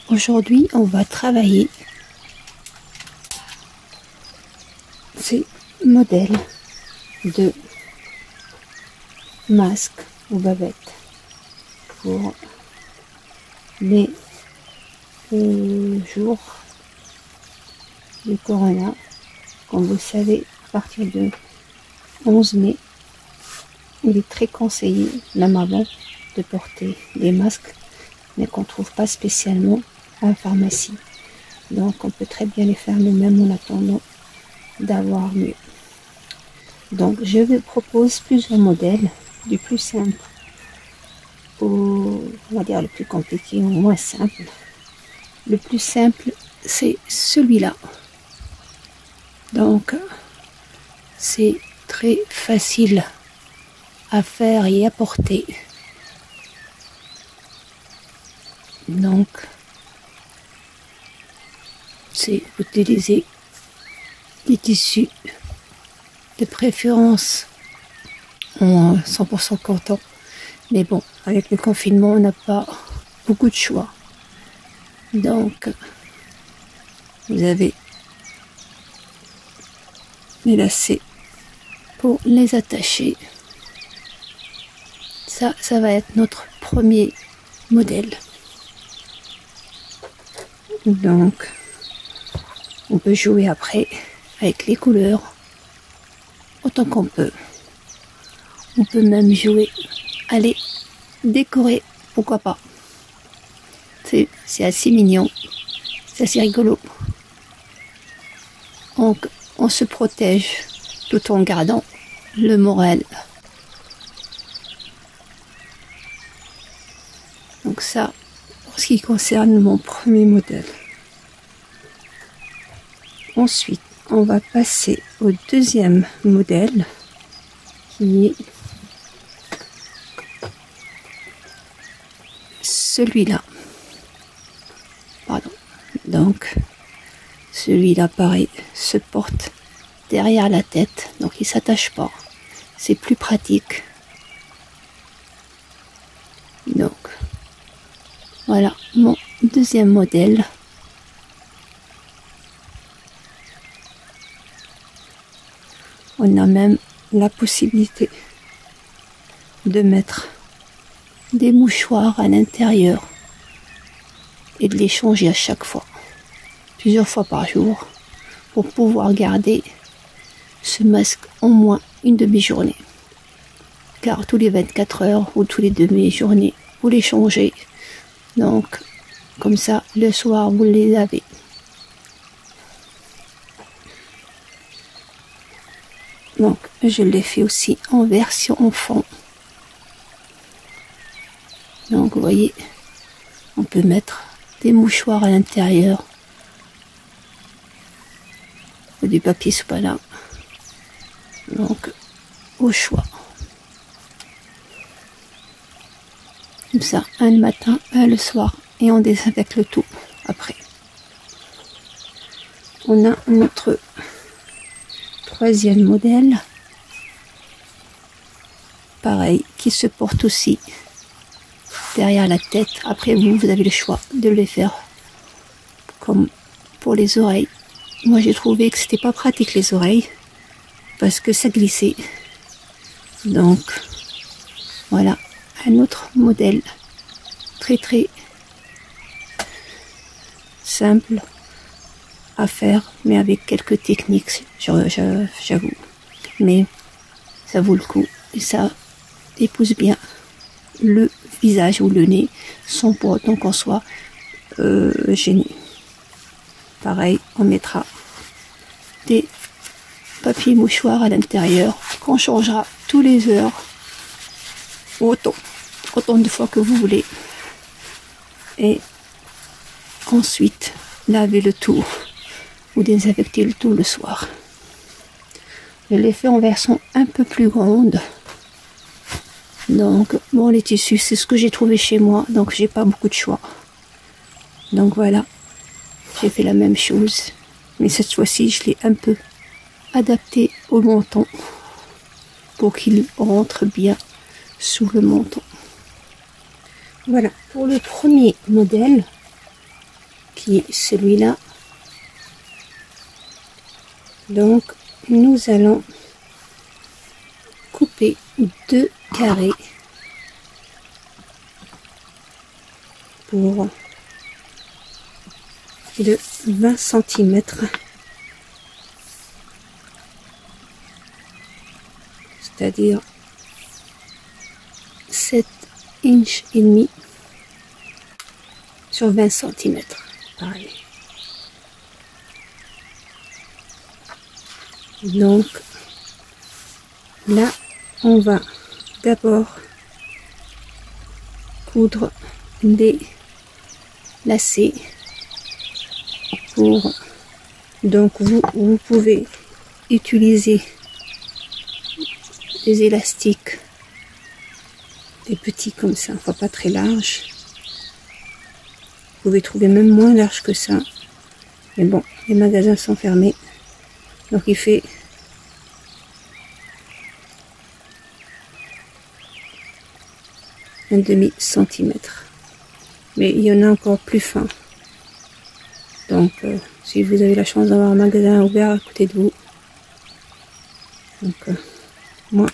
aujourd'hui, on va travailler ces modèles de masques ou bavettes pour les jours du corona. Comme vous savez, à partir de 11 mai, il est très conseillé, même avant, de porter des masques, mais qu'on ne trouve pas spécialement à la pharmacie. Donc on peut très bien les faire nous-mêmes en attendant d'avoir mieux. Donc je vous propose plusieurs modèles, du plus simple au, on va dire, le plus compliqué au moins simple. Le plus simple, c'est celui-là. Donc c'est très facile à faire et à porter. Donc c'est utiliser des tissus de préférence en 100% coton, mais bon, avec le confinement on n'a pas beaucoup de choix. Donc vous avez les lacets pour les attacher. Ça va être notre premier modèle. Donc on peut jouer après avec les couleurs autant qu'on peut. On peut même jouer, aller décorer, pourquoi pas. C'est assez mignon, c'est assez rigolo. Donc on se protège tout en gardant le moral. Donc ça, pour ce qui concerne mon premier modèle. Ensuite, on va passer au deuxième modèle qui est celui-là. Pardon. Donc, celui-là, pareil, se porte derrière la tête, donc il ne s'attache pas. C'est plus pratique. Donc, voilà mon deuxième modèle. On a même la possibilité de mettre des mouchoirs à l'intérieur et de les changer à chaque fois, plusieurs fois par jour, pour pouvoir garder ce masque au moins une demi-journée. Car tous les 24 heures ou tous les demi-journées, vous les changez. Donc, comme ça, le soir, vous les avez. Donc, je l'ai fait aussi en version enfant. Donc, vous voyez, on peut mettre des mouchoirs à l'intérieur. Ou du papier soupana. Donc, au choix. Comme ça, un le matin, un le soir. Et on désinfecte le tout après. On a notre troisième modèle, pareil, qui se porte aussi derrière la tête. Après vous avez le choix de les faire comme pour les oreilles. Moi j'ai trouvé que c'était pas pratique les oreilles parce que ça glissait. Donc voilà un autre modèle très simple à faire, mais avec quelques techniques, j'avoue. Mais ça vaut le coup et ça épouse bien le visage ou le nez sans pour autant qu'on soit gêné. Pareil, on mettra des papiers mouchoirs à l'intérieur qu'on changera tous les heures, autant de fois que vous voulez. Et ensuite, laver le tout ou désinfecter le tout le soir. Je l'ai fait en version un peu plus grande. Donc, bon, les tissus, c'est ce que j'ai trouvé chez moi, donc j'ai pas beaucoup de choix. Donc voilà, j'ai fait la même chose, mais cette fois-ci, je l'ai un peu adapté au menton pour qu'il rentre bien sous le menton. Voilà, pour le premier modèle, qui est celui-là. Donc nous allons couper 2 carrés pour de 20 cm, c'est-à-dire 7 inches et demi sur 20 cm, pareil. Donc là on va d'abord coudre des lacets pour, donc vous pouvez utiliser des élastiques, des petits comme ça, enfin pas très larges. Vous pouvez trouver même moins large que ça, mais bon, les magasins sont fermés, donc il fait un demi-centimètre, mais il y en a encore plus fin. Donc si vous avez la chance d'avoir un magasin ouvert à côté de vous, donc moi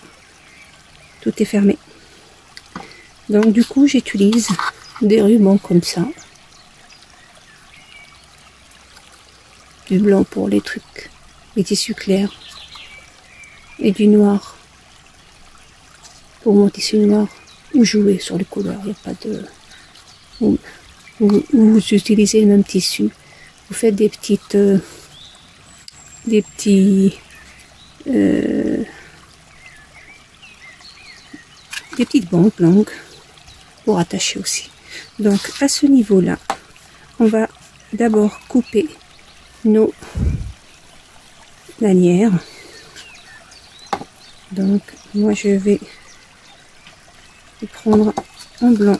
tout est fermé, donc du coup j'utilise des rubans comme ça, du blanc pour les trucs, les tissus clairs, et du noir pour mon tissu noir, ou jouer sur les couleurs. Il n'y a pas de... Ou vous utilisez le même tissu, vous faites des petites des petites bandes longues pour attacher aussi. Donc à ce niveau là on va d'abord couper nos lanières. Donc moi je vais prendre en blanc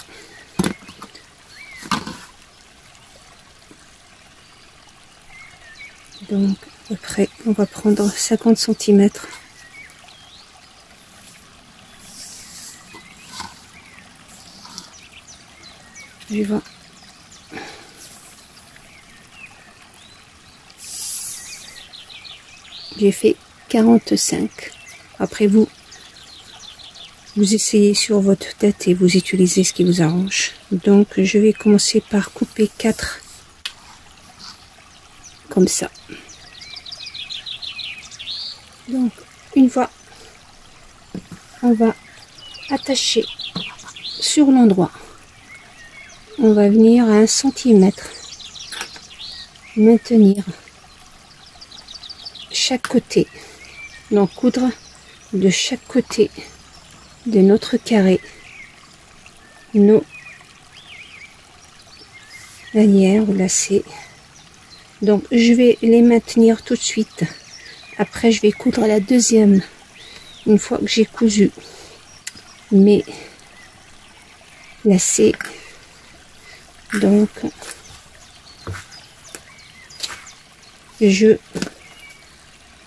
donc après on va prendre 50 cm je vais j'ai fait 45. Après vous essayez sur votre tête et vous utilisez ce qui vous arrange. Donc je vais commencer par couper 4 comme ça. Donc une fois on va attacher sur l'endroit, on va venir à 1 cm, maintenir chaque côté, donc coudre de chaque côté de notre carré nos lanières ou lacets. Donc je vais les maintenir tout de suite, après je vais coudre la deuxième une fois que j'ai cousu mes lacets. Donc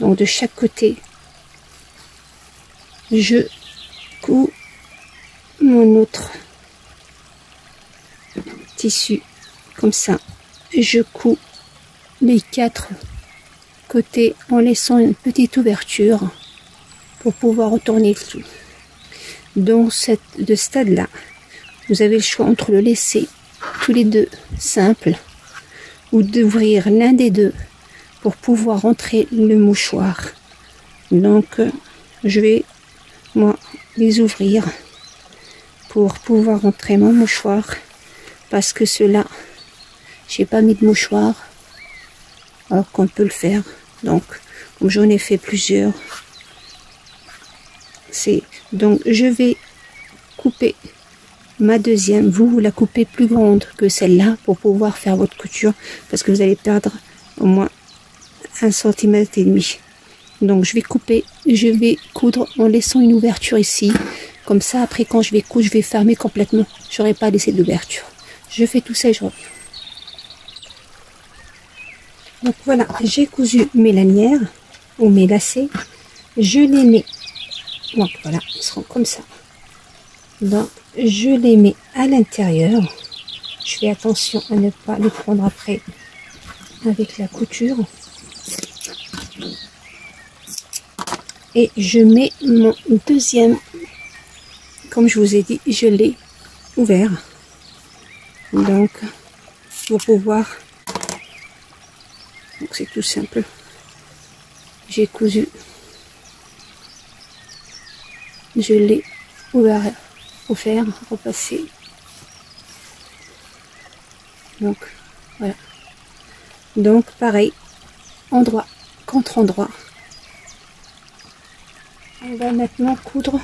de chaque côté je couds mon autre tissu comme ça, je couds les 4 côtés en laissant une petite ouverture pour pouvoir retourner le tout. Dans ce stade là vous avez le choix entre le laisser tous les deux simple ou d'ouvrir l'un des deux pour pouvoir rentrer le mouchoir. Donc je vais moi les ouvrir pour pouvoir rentrer mon mouchoir, parce que ceux-là j'ai pas mis de mouchoir alors qu'on peut le faire. Donc comme j'en ai fait plusieurs, donc je vais couper ma deuxième, vous la coupez plus grande que celle-là pour pouvoir faire votre couture, parce que vous allez perdre au moins 1 cm et demi. Donc je vais couper, je vais coudre en laissant une ouverture ici, comme ça après quand je vais coudre je vais fermer complètement, j'aurai pas laissé d'ouverture. Je fais tout ça et je reviens. Donc voilà, j'ai cousu mes lanières ou mes lacets, je les mets, donc voilà, ils seront comme ça. Donc je les mets à l'intérieur, Je fais attention à ne pas les prendre après avec la couture. Et je mets mon deuxième, comme je vous ai dit, je l'ai ouvert. Donc, pour pouvoir, donc c'est tout simple. J'ai cousu, je l'ai ouvert, repassé. Donc, voilà. Donc, pareil, endroit contre endroit. On va maintenant coudre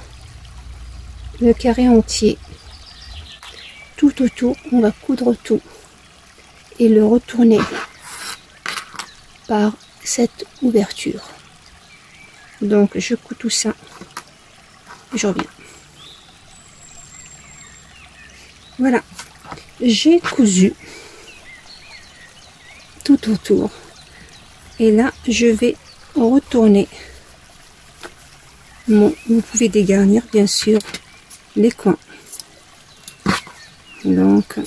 le carré entier. Tout autour, on va coudre tout et le retourner par cette ouverture. Donc, je couds tout ça. Je reviens. Voilà. J'ai cousu tout autour. Et là, je vais retourner mon... Vous pouvez dégarnir, bien sûr, les coins. Donc,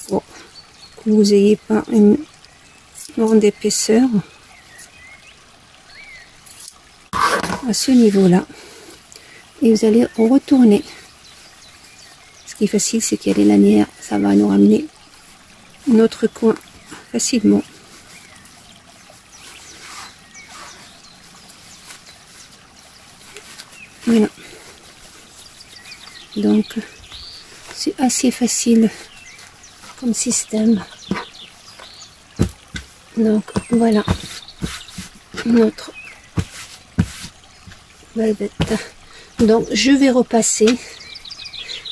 bon, que vous n'ayez pas une grande épaisseur à ce niveau-là. Et vous allez retourner. Ce qui est facile, c'est qu'il y a les lanières. Ça va nous ramener notre coin facilement. Voilà. Donc, c'est assez facile comme système. Donc, voilà notre velvet. Donc, je vais repasser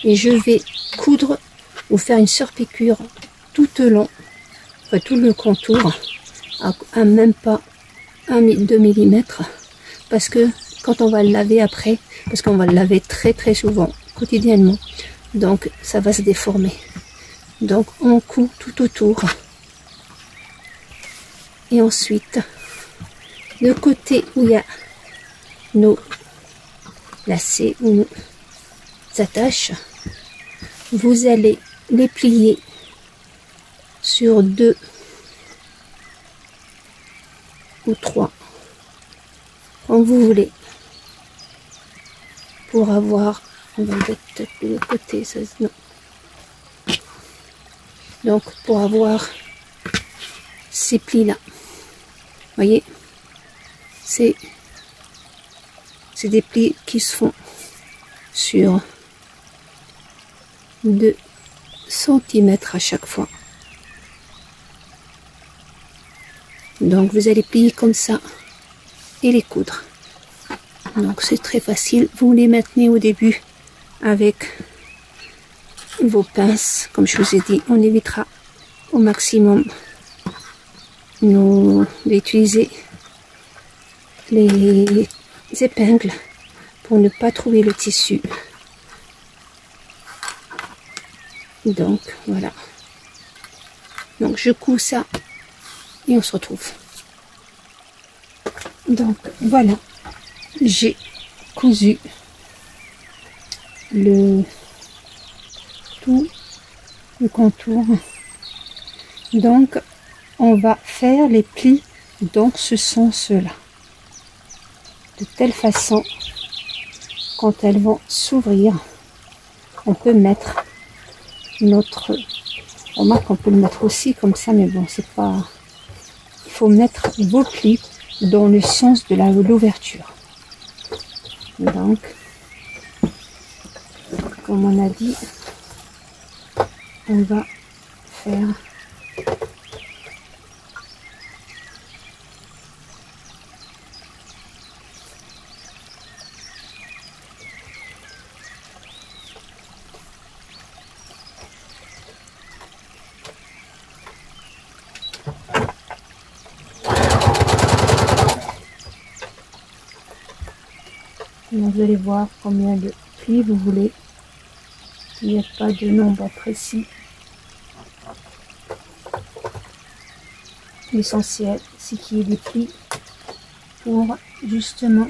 et je vais coudre ou faire une surpiqûre tout le long, enfin tout le contour, à même pas 2 mm, parce que quand on va le laver après, parce qu'on va le laver très souvent, quotidiennement, donc ça va se déformer. Donc on coud tout autour. Et ensuite, le côté où il y a nos lacets ou nos attaches, vous allez les plier sur 2 ou 3, comme vous voulez, pour avoir, on va peut-être le côté, ça, non. Donc pour avoir ces plis là, voyez, c'est des plis qui se font sur 2 cm à chaque fois. Donc vous allez plier comme ça et les coudre. Donc c'est très facile. Vous les maintenez au début avec vos pinces. Comme je vous ai dit, on évitera au maximum d'utiliser les épingles pour ne pas trouver le tissu. Donc voilà. Donc je couds ça et on se retrouve. Donc voilà, j'ai cousu tout le contour. Donc on va faire les plis dans ce sens-là, de telle façon, quand elles vont s'ouvrir, on peut mettre notre... Remarque, on peut le mettre aussi comme ça, mais bon, c'est pas... Il faut mettre vos plis dans le sens de l'ouverture. Donc, comme on a dit, on va faire... Donc, vous allez voir combien de plis vous voulez. Il n'y a pas de nombre précis. L'essentiel, c'est qu'il y ait des plis pour justement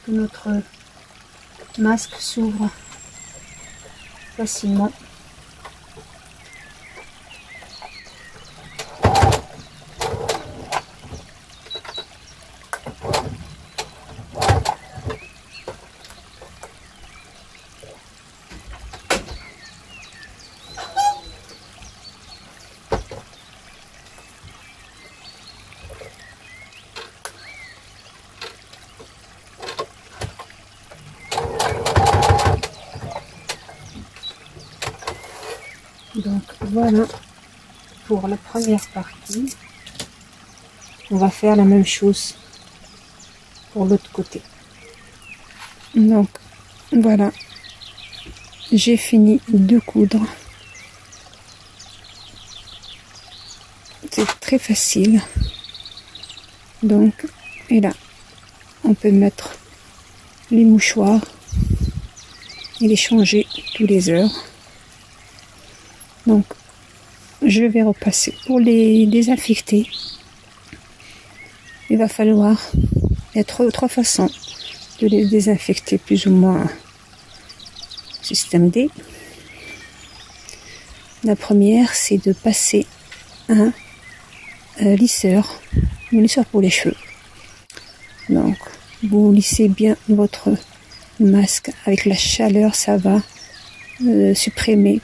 que notre masque s'ouvre facilement. Donc voilà pour la première partie. On va faire la même chose pour l'autre côté. Donc voilà, j'ai fini de coudre. C'est très facile. Donc, et là, on peut mettre les mouchoirs et les changer tous les heures. Donc, je vais repasser. Pour les désinfecter, il va falloir, il y a trois façons de les désinfecter, plus ou moins système D. La première, c'est de passer un lisseur pour les cheveux. Donc, vous lissez bien votre masque avec la chaleur, ça va supprimer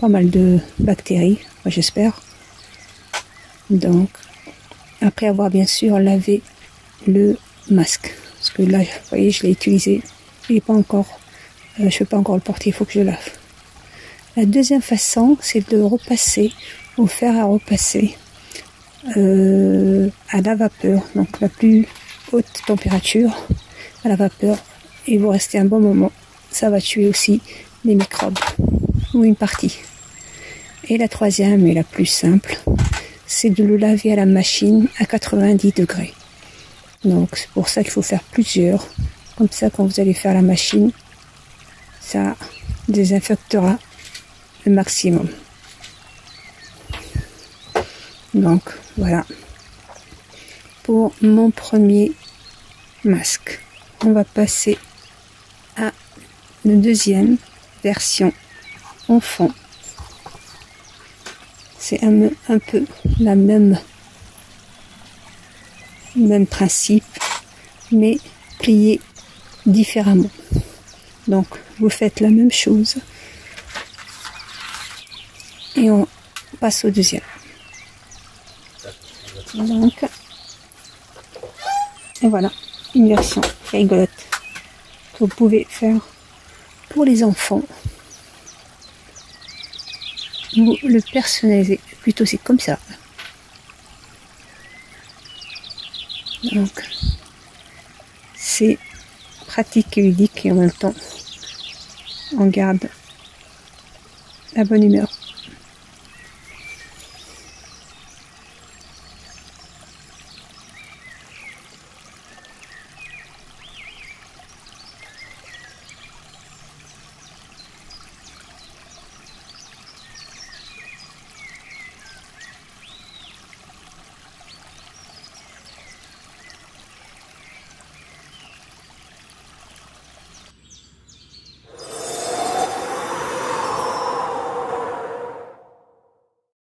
pas mal de bactéries, j'espère. Donc, après avoir bien sûr lavé le masque, parce que là, vous voyez, je l'ai utilisé, il n'est pas encore, je ne peux pas encore le porter, il faut que je lave. La deuxième façon, c'est de repasser, au fer à repasser à la vapeur, donc la plus haute température à la vapeur, et vous restez un bon moment. Ça va tuer aussi les microbes, ou une partie. Et la troisième et la plus simple, c'est de le laver à la machine à 90 degrés. Donc c'est pour ça qu'il faut faire plusieurs. Comme ça, quand vous allez faire la machine, ça désinfectera le maximum. Donc voilà pour mon premier masque. On va passer à la deuxième version en fond. C'est un peu la même principe, mais plié différemment. Donc vous faites la même chose et on passe au deuxième. Donc, et voilà, une version rigolote que vous pouvez faire pour les enfants. Vous le personnalisez plutôt, c'est comme ça. Donc, c'est pratique et ludique, et en même temps, on garde la bonne humeur.